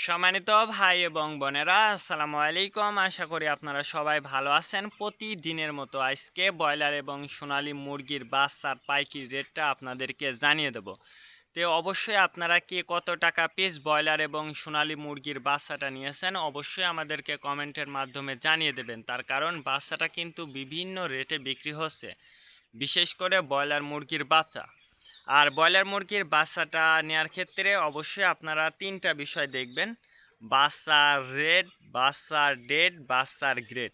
সম্মানিত ভাই এবং বোনেরা, আসসালামু আলাইকুম। আশা করি আপনারা সবাই ভালো আছেন। প্রতিদিনের মতো আজকে ব্রয়লার এবং সোনালী মুরগির বাচ্চার পাইকারি রেটটা আপনাদেরকে জানিয়ে দেব। তো অবশ্যই আপনারা কে কত টাকা পিস ব্রয়লার এবং সোনালী মুরগির বাচ্চাটা নিয়েছেন অবশ্যই আমাদেরকে কমেন্টের মাধ্যমে জানিয়ে দেবেন। তার কারণ বাচ্চাটা কিন্তু বিভিন্ন রেটে বিক্রি হচ্ছে, বিশেষ করে ব্রয়লার মুরগির বাচ্চা। আর ব্রয়লার মুরগির বাচ্চাটা নেওয়ার ক্ষেত্রে অবশ্যই আপনারা তিনটা বিষয় দেখবেন: বাচ্চার রেট, বাচ্চার ডেট, বাচ্চার গ্রেড।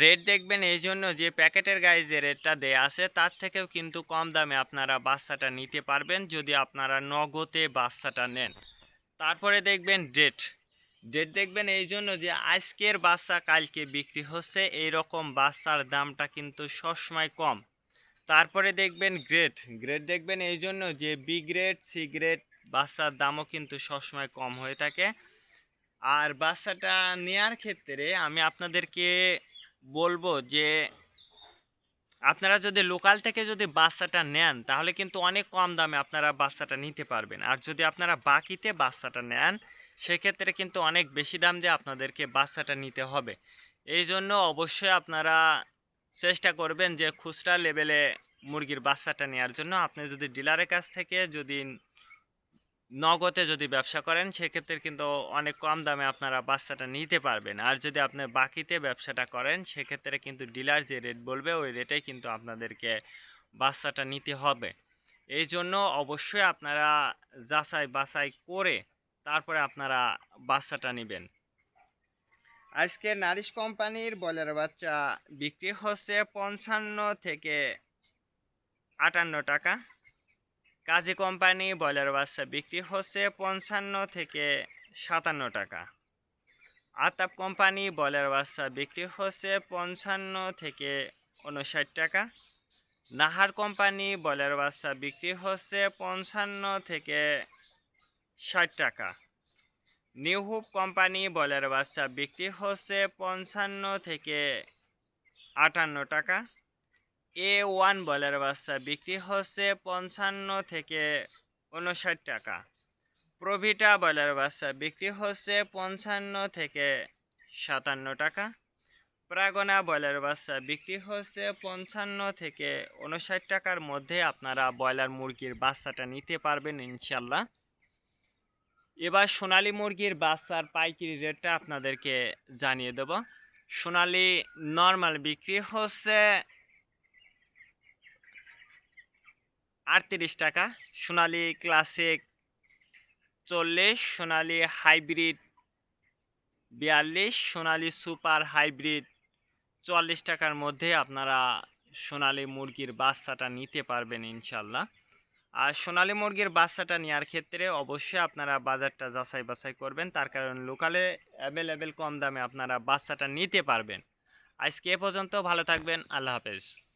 রেট দেখবেন এই জন্য যে প্যাকেটের গায়ে যে রেটটা দেয়া আছে তার থেকেও কিন্তু কম দামে আপনারা বাচ্চাটা নিতে পারবেন যদি আপনারা নগদে বাচ্চাটা নেন। তারপরে দেখবেন ডেট। ডেট দেখবেন এই জন্য যে আজকের বাচ্চা কালকে বিক্রি হচ্ছে, এই রকম বাচ্চার দামটা কিন্তু সবসময় কম। তারপরে দেখবেন গ্রেড। গ্রেড দেখবেন এই জন্য যে বি গ্রেড, সি গ্রেড বাচ্চার দামও কিন্তু সবসময় কম হয়ে থাকে। আর বাচ্চাটা নেওয়ার ক্ষেত্রে আমি আপনাদেরকে বলবো যে আপনারা যদি লোকাল থেকে যদি বাচ্চাটা নেন তাহলে কিন্তু অনেক কম দামে আপনারা বাচ্চাটা নিতে পারবেন। আর যদি আপনারা বাকিতে বাচ্চাটা নেন সেক্ষেত্রে কিন্তু অনেক বেশি দাম দিয়ে আপনাদেরকে বাচ্চাটা নিতে হবে। এই জন্য অবশ্যই আপনারা চেষ্টা করবেন যে খুচরা লেভেলে মুরগির বাচ্চাটা নেওয়ার জন্য। আপনি যদি ডিলারের কাছ থেকে যদি নগদে যদি ব্যবসা করেন সেক্ষেত্রে কিন্তু অনেক কম দামে আপনারা বাচ্চাটা নিতে পারবেন। আর যদি আপনি বাকিতে ব্যবসাটা করেন সেক্ষেত্রে কিন্তু ডিলার যে রেট বলবে ওই রেটেই কিন্তু আপনাদেরকে বাচ্চাটা নিতে হবে। এই জন্য অবশ্যই আপনারা যাচাই বাছাই করে তারপরে আপনারা বাচ্চাটা নেবেন। আজকে নারিশ কোম্পানির ব্রয়লার বাচ্চা বিক্রি হচ্ছে 55 থেকে 58 টাকা। কাজী কোম্পানি ব্রয়লার বাচ্চা বিক্রি হচ্ছে 55 থেকে 57 টাকা। আতাপ কোম্পানি ব্রয়লার বাচ্চা বিক্রি হচ্ছে 55 থেকে 59 টাকা। নাহার কোম্পানি ব্রয়লার বাচ্চা বিক্রি হচ্ছে 55 থেকে 60 টাকা। নিউ হোপ কোম্পানি ব্রয়লার বাচ্চা বিক্রি হচ্ছে 55 থেকে 58 টাকা। A1 ব্রয়লার বাচ্চা বিক্রি হচ্ছে 55 থেকে 59 টাকা। প্রভিটা ব্রয়লার বাচ্চা বিক্রি হচ্ছে 55 থেকে 57 টাকা। প্রাগনা ব্রয়লার বাচ্চা বিক্রি হচ্ছে 55 থেকে 59 টাকার মধ্যে আপনারা ব্রয়লার মুরগির বাচ্চাটা নিতে পারবেন ইনশাল্লাহ। এবার সোনালী মুরগির বাচ্চার পাইকারি রেটটা আপনাদেরকে জানিয়ে দেব। সোনালী নর্মাল বিক্রি হচ্ছে 38 টাকা, সোনালী ক্লাসিক 40, সোনালী হাইব্রিড 42, সোনালী সুপার হাইব্রিড 44 টাকার মধ্যে আপনারা সোনালী মুরগির বাচ্চাটা নিতে পারবেন ইনশাল্লাহ। আর সোনালী মুরগির বাচ্চাটা নেওয়ার ক্ষেত্রে অবশ্যই আপনারা বাজারটা যাচাই বাছাই করবেন, তার কারণ লোকালে অ্যাভেলেবেল কম দামে আপনারা বাচ্চাটা নিতে পারবেন। আজকে এ পর্যন্ত, ভালো থাকবেন, আল্লাহ হাফেজ।